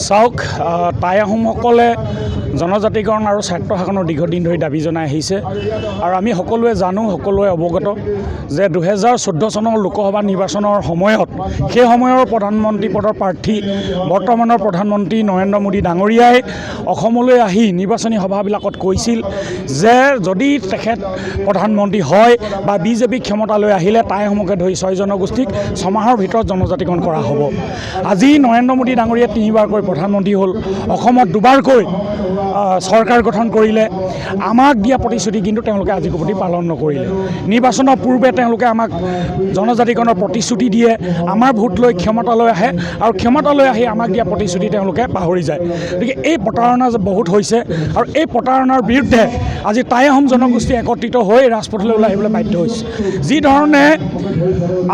চাওক টাই আহোমসকলে জনজাতিকৰণ আৰু স্বায়ত্ব শাসনৰ দীৰ্ঘদিন ধৰি দাবী জনাই আহিছে আৰু আমি সকলোৱে জানো, সকলোৱে অৱগত যে 2014 চনৰ লোকসভা নিৰ্বাচনৰ সময়ত সেই সময়ৰ প্ৰধানমন্ত্ৰী পদৰ প্ৰাৰ্থী বৰ্তমানৰ প্ৰধানমন্ত্ৰী নৰেন্দ্ৰ মোদী ডাঙৰীয়াই অসমলৈ আহি নিৰ্বাচনী সভাবিলাকত কৈছিল যে যদি তেখেত প্ৰধানমন্ত্ৰী হয় বা বিজেপি ক্ষমতালৈ আহিলে টাই আহোমকে ধৰি 6 জনগোষ্ঠীক 6 মাহৰ ভিতৰত জনজাতিকৰণ কৰা হ'ব। আজি নৰেন্দ্ৰ মোদী ডাঙৰীয়াই 3বাৰকৈ প্ৰধানমন্ত্ৰী হ'ল, অসমত 2বাৰকৈ চৰকাৰ গঠন কৰিলে। আমাক দিয়া প্ৰতিশ্ৰুতি কিন্তু তেওঁলোকে আজিৰ প্ৰতি পালন নকৰিলে। নিৰ্বাচনৰ পূৰ্বে তেওঁলোকে আমাক জনজাতিকৰণৰ প্ৰতিশ্ৰুতি দিয়ে, আমাৰ ভোট লৈ ক্ষমতালৈ আহে আৰু ক্ষমতালৈ আহি আমাক দিয়া প্ৰতিশ্ৰুতি তেওঁলোকে পাহৰি যায়। গতিকে এই প্ৰতাৰণা বহুত হৈছে আৰু এই প্ৰতাৰণাৰ বিৰুদ্ধে আজি টাই আহোম জনগোষ্ঠী একত্ৰিত হৈ ৰাজপথলৈ ওলাই আহিবলৈ বাধ্য হৈছে। যি ধৰণে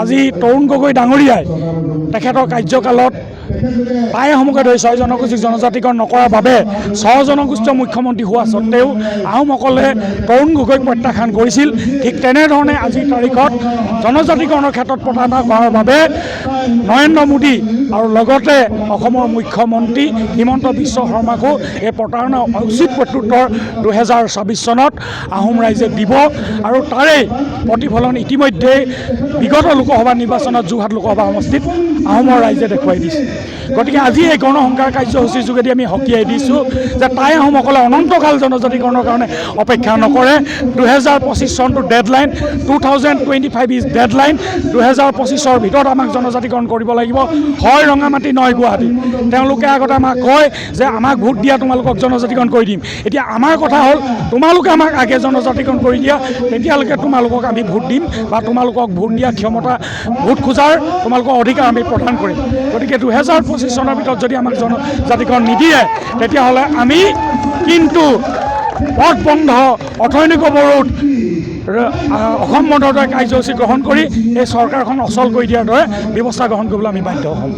আজি তৰুণ গগৈ ডাঙৰীয়াই তেখেতৰ কাৰ্যকালত টাই আহোমকে ধৰি 6 জনগোষ্ঠীক জনজাতিকৰণ নকৰাৰ বাবে 6 জনগোষ্ঠীয় মুখ্যমন্ত্ৰী হোৱা স্বত্তেও আহোমসকলে তৰুণ গগৈক প্ৰত্যাখ্যান কৰিছিল। ঠিক তেনেধৰণে আজিৰ তাৰিখত জনজাতিকৰণৰ ক্ষেত্ৰত প্ৰতাৰণা কৰাৰ বাবে নৰেন্দ্ৰ মোদী আৰু লগতে অসমৰ মুখ্যমন্ত্ৰী হিমন্ত বিশ্ব শৰ্মাকো এই প্ৰতাৰণা উচিত প্ৰত্যুত্তৰ 2024 চনত আহোম ৰাইজে দিব আৰু তাৰেই প্ৰতিফলন ইতিমধ্যেই বিগত লোকসভা নিৰ্বাচনত যোৰহাট লোকসভা সমষ্টিত আহোমৰ ৰাইজে দেখুৱাই দিছে। গতিকে আজি এই গণসংকাৰ কাৰ্যসূচীৰ যোগেদি আমি সকীয়াই দিছোঁ যে টাই আহোমসকলে অনন্তকাল জনজাতিকৰণৰ কাৰণে অপেক্ষা নকৰে। 2025 চনটো ডেডলাইন, 2025 ইজ ডেডলাইন। 2025ৰ ভিতৰত আমাক জনজাতিকৰণ কৰিব লাগিব, হয় ৰঙামাটি নহয় গুৱাহাটী। তেওঁলোকে আগতে আমাক কয় যে আমাক ভোট দিয়া, তোমালোকক জনজাতিকৰণ কৰি দিম। এতিয়া আমাৰ কথা হ'ল তোমালোকে আমাক আগে জনজাতিকৰণ কৰি দিয়া, তেতিয়ালৈকে তোমালোকক আমি ভোট দিম বা তোমালোকক ভোট দিয়া ক্ষমতা, ভোট খোজাৰ তোমালোকৰ অধিকাৰ আমি প্ৰদান কৰিম। গতিকে 2025 চনৰ ভিতৰত যদি আমাক জনজাতিকৰণ নিদিয়ে তেতিয়াহ'লে আমি কিন্তু পথ বন্ধ, অৰ্থনৈতিক অৱৰোধ, অসম বন্ধৰ দৰে কাৰ্যসূচী গ্ৰহণ কৰি এই চৰকাৰখন অচল কৰি দিয়াৰ দৰে ব্যৱস্থা গ্ৰহণ কৰিবলৈ আমি বাধ্য হ'ম।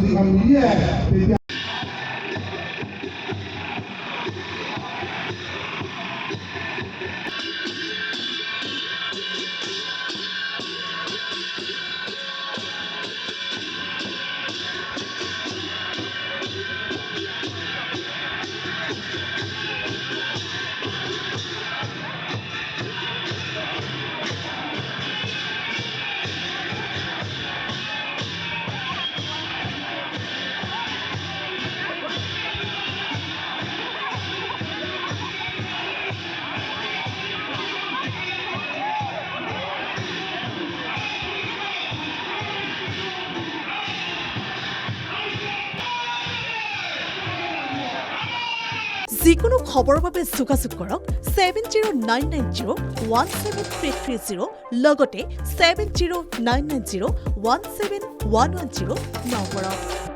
যিকোনো খবৰৰ বাবে যোগাযোগ কৰক 7099017330 লগতে 7099017110 নম্বৰত।